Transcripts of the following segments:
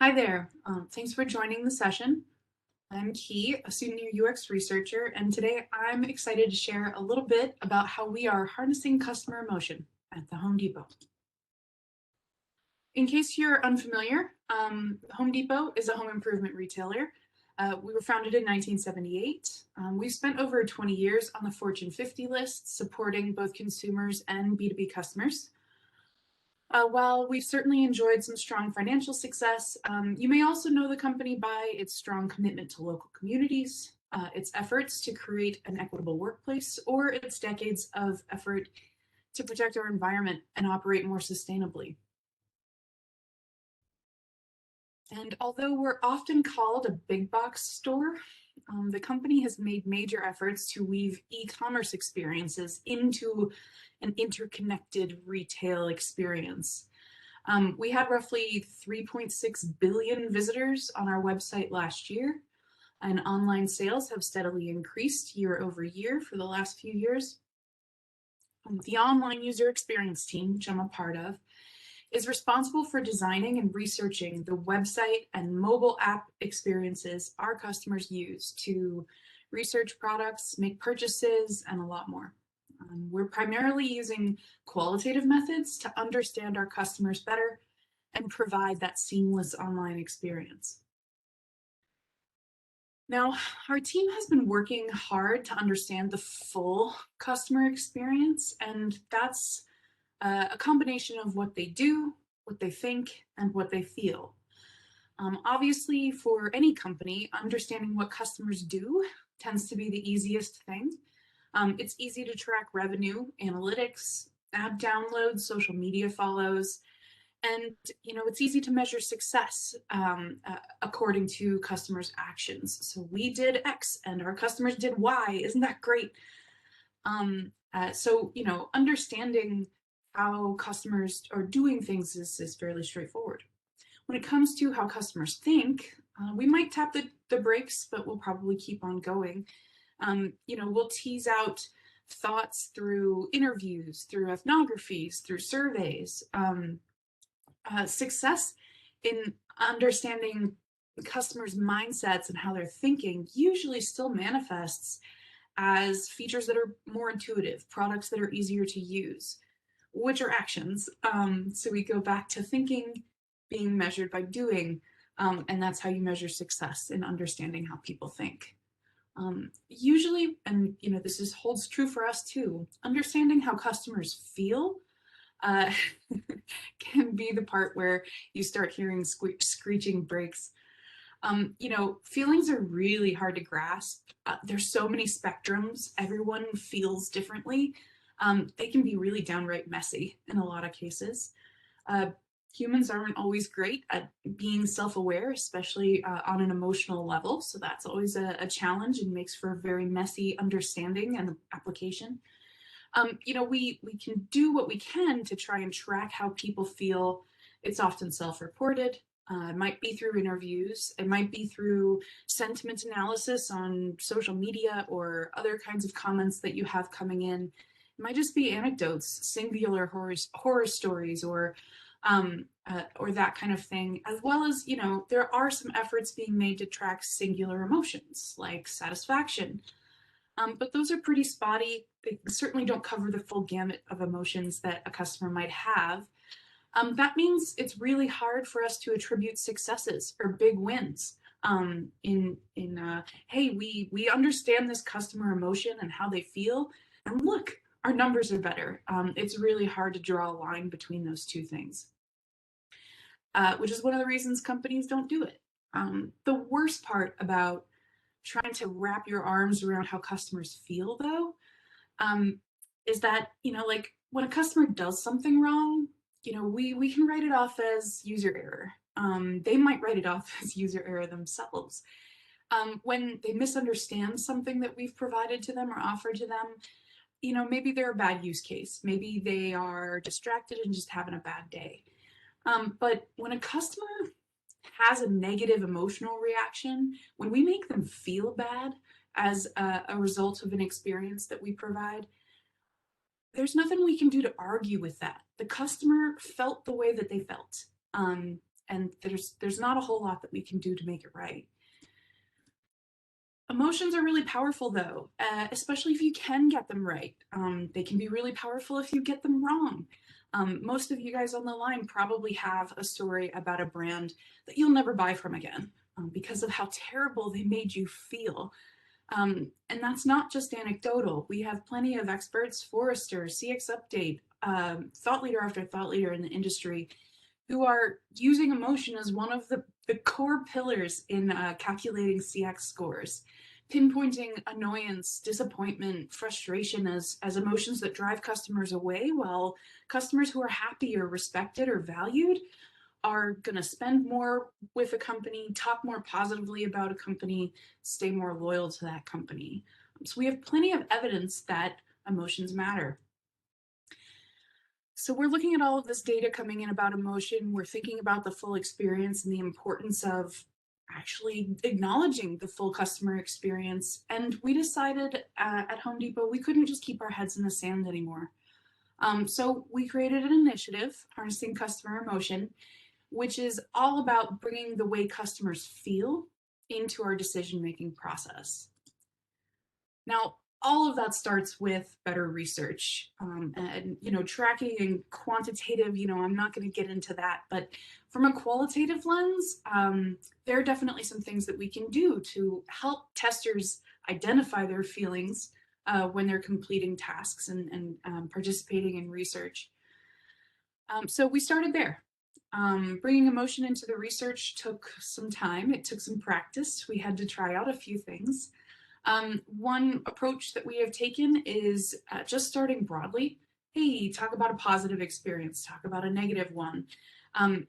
Hi there. Thanks for joining the session. I'm Key, a senior UX researcher, and today I'm excited to share a little bit about how we are harnessing customer emotion at the Home Depot. In case you're unfamiliar, Home Depot is a home improvement retailer. We were founded in 1978. We've spent over 20 years on the Fortune 50 list, supporting both consumers and B2B customers. While we've certainly enjoyed some strong financial success, you may also know the company by its strong commitment to local communities, its efforts to create an equitable workplace, or its decades of effort to protect our environment and operate more sustainably. And although we're often called a big box store, the company has made major efforts to weave e-commerce experiences into an interconnected retail experience. We had roughly 3.6 billion visitors on our website last year, and online sales have steadily increased year over year for the last few years. The online user experience team, which I'm a part of, is responsible for designing and researching the website and mobile app experiences our customers use to research products, make purchases, and a lot more. We're primarily using qualitative methods to understand our customers better and provide that seamless online experience. Now, our team has been working hard to understand the full customer experience, and that's a combination of what they do, what they think, and what they feel. Obviously, for any company, understanding what customers do tends to be the easiest thing. It's easy to track revenue, analytics, app downloads, social media follows, and it's easy to measure success according to customers' actions. So we did X and our customers did Y. Isn't that great? So understanding how customers are doing things is fairly straightforward. When it comes to how customers think, we might tap the brakes, but we'll probably keep on going. We'll tease out thoughts through interviews, through ethnographies, through surveys. Success in understanding customers' mindsets and how they're thinking usually still manifests as features that are more intuitive, products that are easier to use, which are actions. So we go back to thinking being measured by doing, and that's how you measure success in understanding how people think. Usually, and this holds true for us too, understanding how customers feel can be the part where you start hearing screeching brakes. Feelings are really hard to grasp. There's so many spectrums. Everyone feels differently. They can be really downright messy in a lot of cases. Humans aren't always great at being self-aware, especially on an emotional level. So that's always a challenge and makes for a very messy understanding and application. We can do what we can to try and track how people feel. It's often self-reported. It might be through interviews. It might be through sentiment analysis on social media or other kinds of comments that you have coming in. It might just be anecdotes, singular horror stories, or that kind of thing, as well as, there are some efforts being made to track singular emotions like satisfaction. But those are pretty spotty. They certainly don't cover the full gamut of emotions that a customer might have. That means it's really hard for us to attribute successes or big wins hey, we understand this customer emotion and how they feel, and look, our numbers are better. It's really hard to draw a line between those two things, which is one of the reasons companies don't do it. The worst part about trying to wrap your arms around how customers feel, though, is that, when a customer does something wrong, we can write it off as user error. They might write it off as user error themselves. When they misunderstand something that we've provided to them or offered to them, maybe they're a bad use case. Maybe they are distracted and just having a bad day. But when a customer has a negative emotional reaction, when we make them feel bad as a result of an experience that we provide, there's nothing we can do to argue with that. The customer felt the way that they felt. and there's not a whole lot that we can do to make it right. Emotions are really powerful though, especially if you can get them right. They can be really powerful if you get them wrong. Most of you guys on the line probably have a story about a brand that you'll never buy from again because of how terrible they made you feel. And that's not just anecdotal. We have plenty of experts, Forrester, CX Update, thought leader after thought leader in the industry, who are using emotion as one of the core pillars in calculating CX scores, pinpointing annoyance, disappointment, frustration as emotions that drive customers away, while customers who are happy or respected or valued are going to spend more with a company, talk more positively about a company, stay more loyal to that company. So we have plenty of evidence that emotions matter. So we're looking at all of this data coming in about emotion. We're thinking about the full experience and the importance of actually acknowledging the full customer experience. And we decided at Home Depot, we couldn't just keep our heads in the sand anymore. So we created an initiative, Harnessing Customer Emotion, which is all about bringing the way customers feel into our decision-making process. Now, all of that starts with better research and, tracking and quantitative, I'm not going to get into that, but from a qualitative lens, there are definitely some things that we can do to help testers identify their feelings when they're completing tasks and participating in research. So we started there. Bringing emotion into the research took some time. It took some practice. We had to try out a few things. One approach that we have taken is just starting broadly. Hey, talk about a positive experience, talk about a negative one, and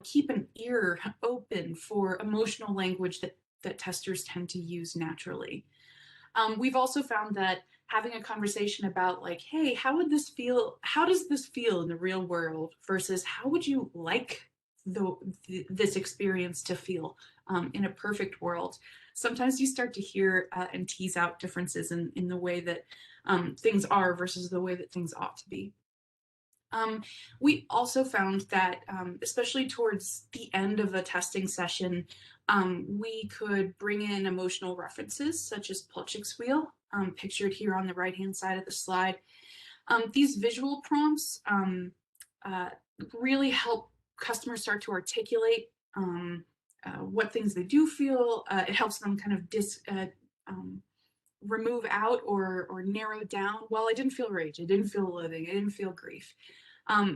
keep an ear open for emotional language that testers tend to use naturally. We've also found that having a conversation about like, hey, how would this feel? How does this feel in the real world versus how would you like this experience to feel in a perfect world? Sometimes you start to hear and tease out differences in the way that things are versus the way that things ought to be. We also found that, especially towards the end of a testing session, we could bring in emotional references such as Plutchik's wheel, pictured here on the right-hand side of the slide. These visual prompts really help customers start to articulate what things they do feel. It helps them kind of remove out or narrow down. Well, I didn't feel rage, I didn't feel loathing, I didn't feel grief.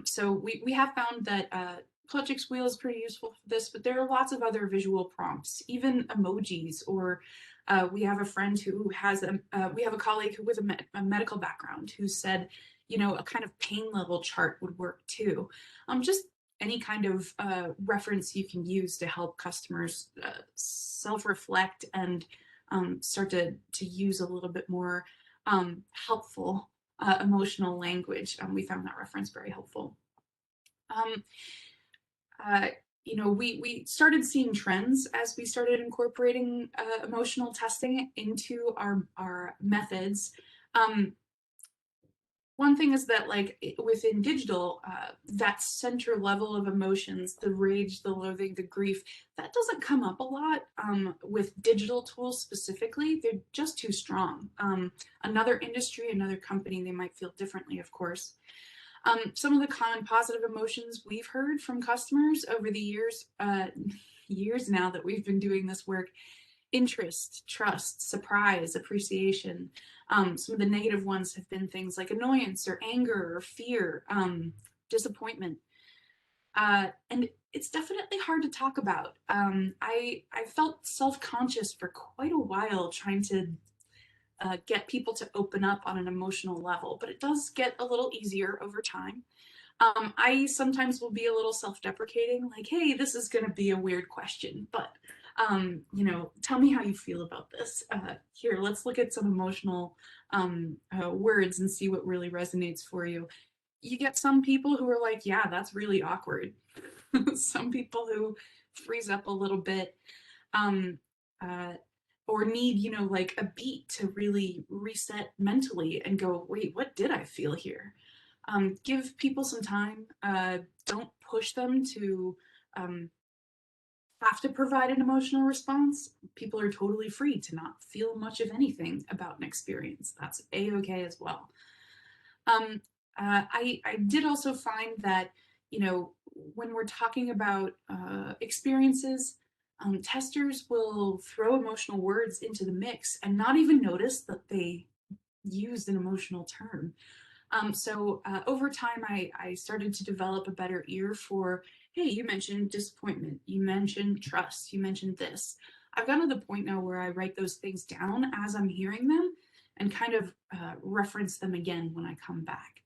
So we have found that Plutchik's wheel is pretty useful for this, but there are lots of other visual prompts, even emojis, or we have a friend who has we have a colleague who with a medical background who said, a kind of pain level chart would work too. Just any kind of reference you can use to help customers self-reflect and start to use a little bit more helpful emotional language. We found that reference very helpful. We started seeing trends as we started incorporating emotional testing into our methods. One thing is that, like, within digital, that center level of emotions, the rage, the loathing, the grief, that doesn't come up a lot with digital tools specifically. They're just too strong. Another industry, another company, they might feel differently, of course. Some of the common positive emotions we've heard from customers over the years now that we've been doing this work: interest, trust, surprise, appreciation. Some of the negative ones have been things like annoyance or anger or fear, disappointment. And it's definitely hard to talk about. I felt self-conscious for quite a while trying to get people to open up on an emotional level, but it does get a little easier over time. I sometimes will be a little self-deprecating, like, hey, this is going to be a weird question, but tell me how you feel about this. Here, let's look at some emotional words and see what really resonates for you. You get some people who are like, yeah, that's really awkward. Some people who freeze up a little bit or need, like a beat to really reset mentally and go, wait, what did I feel here? Give people some time. Don't push them to have to provide an emotional response. People are totally free to not feel much of anything about an experience. That's a-okay as well. Um, I did also find that, when we're talking about experiences, testers will throw emotional words into the mix and not even notice that they used an emotional term. So over time, I started to develop a better ear for, hey, you mentioned disappointment, you mentioned trust, you mentioned this. I've gotten to the point now where I write those things down as I'm hearing them and kind of reference them again when I come back.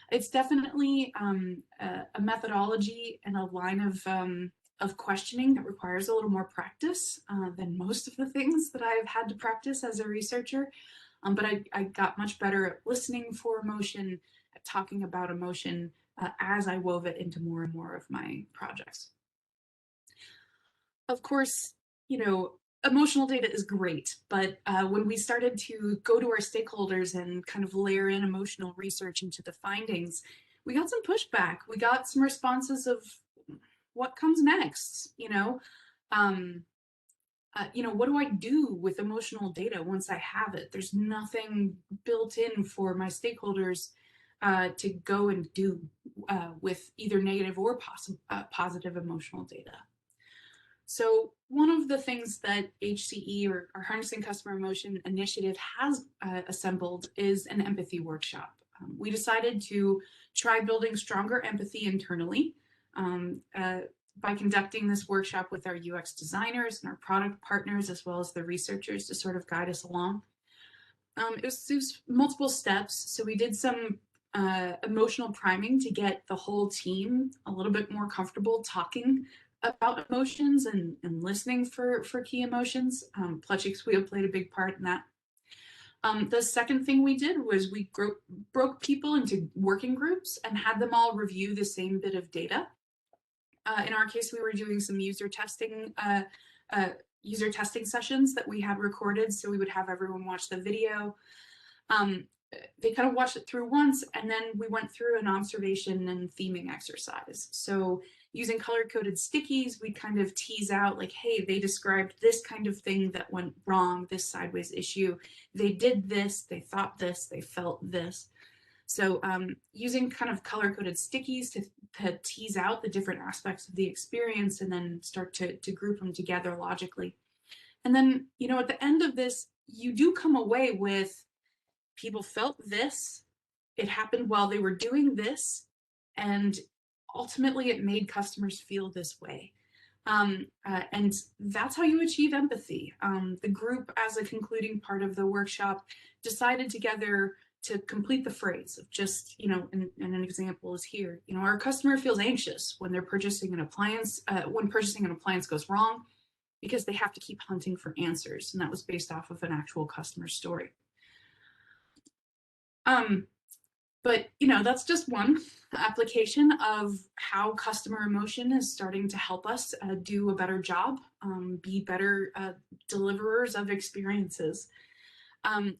It's definitely a methodology and a line of questioning that requires a little more practice than most of the things that I've had to practice as a researcher. But I got much better at listening for emotion, at talking about emotion as I wove it into more and more of my projects. Of course, emotional data is great, but when we started to go to our stakeholders and kind of layer in emotional research into the findings, we got some pushback. We got some responses of what comes next, what do I do with emotional data once I have it? There's nothing built in for my stakeholders to go and do with either negative or positive emotional data. So one of the things that HCE, or our Harnessing Customer Emotion Initiative, has assembled is an empathy workshop. We decided to try building stronger empathy internally by conducting this workshop with our UX designers and our product partners, as well as the researchers to sort of guide us along. It was multiple steps. So we did some emotional priming to get the whole team a little bit more comfortable talking about emotions and listening for key emotions. Plutchik's wheel played a big part in that. The second thing we did was we broke people into working groups and had them all review the same bit of data. In our case, we were doing some user testing sessions that we had recorded, so we would have everyone watch the video. They kind of watched it through once, and then we went through an observation and theming exercise. So using color-coded stickies, we kind of tease out like, hey, they described this kind of thing that went wrong, this sideways issue. They did this, they thought this, they felt this. So using kind of color-coded stickies to tease out the different aspects of the experience and then start to group them together logically. And then, at the end of this, you do come away with people felt this, it happened while they were doing this, and ultimately it made customers feel this way. And that's how you achieve empathy. The group, as a concluding part of the workshop, decided together to complete the phrase of just, and an example is here, our customer feels anxious when they're purchasing an appliance, when purchasing an appliance goes wrong, because they have to keep hunting for answers. And that was based off of an actual customer story. But that's just one application of how customer emotion is starting to help us do a better job, be better deliverers of experiences.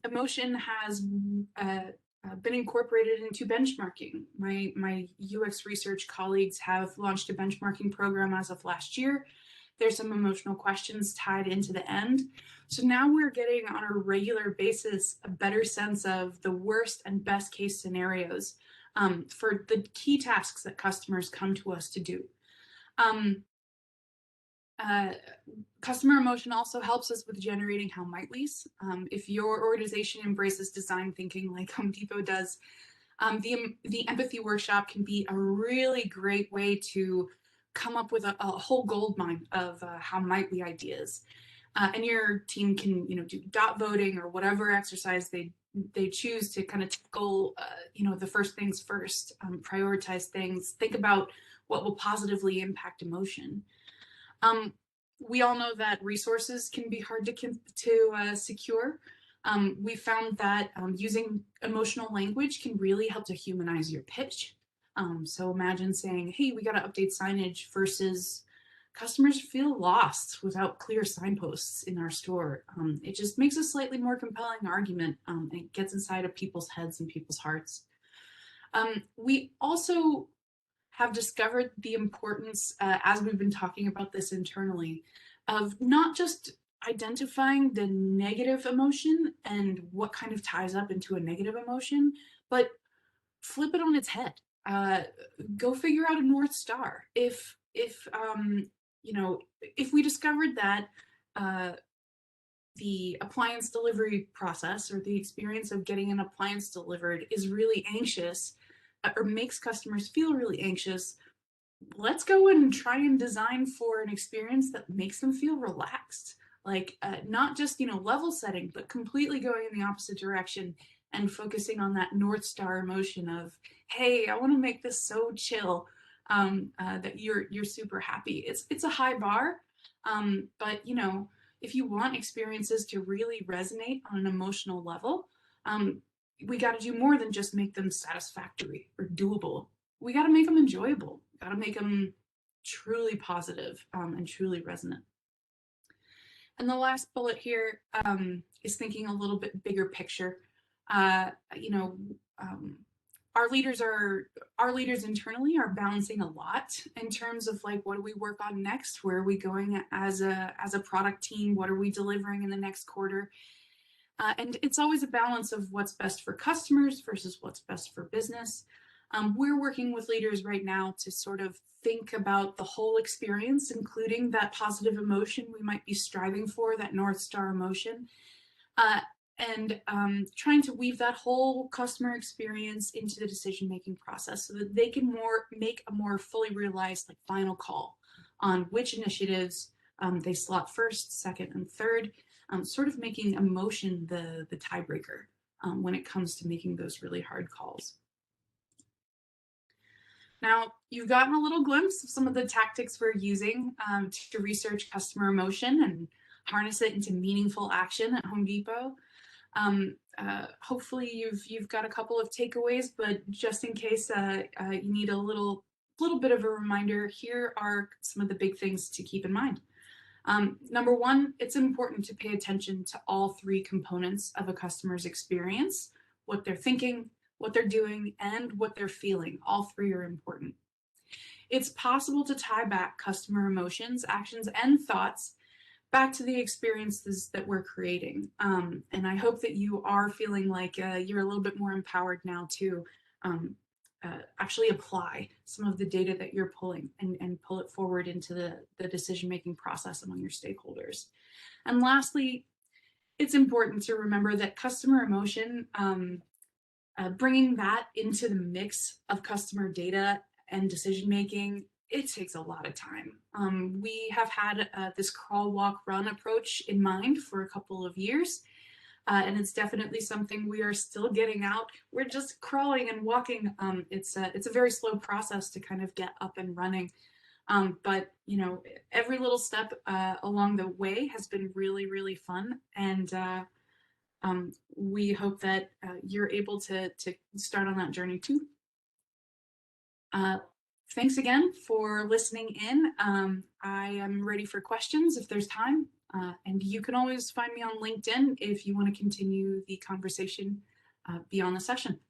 Emotion has been incorporated into benchmarking. My UX research colleagues have launched a benchmarking program as of last year. There's some emotional questions tied into the end. So now we're getting on a regular basis a better sense of the worst and best case scenarios for the key tasks that customers come to us to do. Customer emotion also helps us with generating how might we's. If your organization embraces design thinking like Home Depot does, the empathy workshop can be a really great way to come up with a whole goldmine of how might we ideas. And your team can, do dot voting or whatever exercise they choose to kind of tackle, the first things first, prioritize things, think about what will positively impact emotion. We all know that resources can be hard to secure. We found that using emotional language can really help to humanize your pitch. So imagine saying, hey, we got to update signage versus customers feel lost without clear signposts in our store. It just makes a slightly more compelling argument. It gets inside of people's heads and people's hearts. We also have discovered the importance, as we've been talking about this internally, of not just identifying the negative emotion and what kind of ties up into a negative emotion, but flip it on its head. Uh, Go figure out a North Star. You know, if we discovered that uh, the appliance delivery process or the experience of getting an appliance delivered is really anxious or makes customers feel really anxious, let's go and try and design for an experience that makes them feel relaxed. Like not just, level setting, but completely going in the opposite direction and focusing on that North Star emotion of, hey, I want to make this so chill that you're super happy. It's a high bar, but if you want experiences to really resonate on an emotional level, we got to do more than just make them satisfactory or doable. We got to make them enjoyable. Got to make them truly positive, and truly resonant. And the last bullet here is thinking a little bit bigger picture. Uh, you know, um, our leaders internally are balancing a lot in terms of like, what do we work on next? Where are we going as a product team? What are we delivering in the next quarter? And it's always a balance of what's best for customers versus what's best for business. We're working with leaders right now to sort of think about the whole experience, including that positive emotion we might be striving for, that North Star emotion, uh, and trying to weave that whole customer experience into the decision-making process so that they can make a more fully realized like final call on which initiatives they slot first, second, and third, sort of making emotion the tiebreaker when it comes to making those really hard calls. Now, you've gotten a little glimpse of some of the tactics we're using to research customer emotion and harness it into meaningful action at Home Depot. Hopefully you've got a couple of takeaways, but just in case you need a little bit of a reminder, here are some of the big things to keep in mind. Number one, it's important to pay attention to all three components of a customer's experience: what they're thinking, what they're doing, and what they're feeling. All three are important. It's possible to tie back customer emotions, actions, and thoughts back to the experiences that we're creating. And I hope that you are feeling like you're a little bit more empowered now to actually apply some of the data that you're pulling and pull it forward into the decision-making process among your stakeholders. And lastly, it's important to remember that customer emotion, bringing that into the mix of customer data and decision-making, it takes a lot of time. We have had this crawl, walk, run approach in mind for a couple of years. And it's definitely something we are still getting out. We're just crawling and walking. It's a very slow process to kind of get up and running. But every little step along the way has been really, really fun. And we hope that you're able to start on that journey too. Thanks again for listening in. I am ready for questions if there's time. And you can always find me on LinkedIn if you want to continue the conversation beyond the session.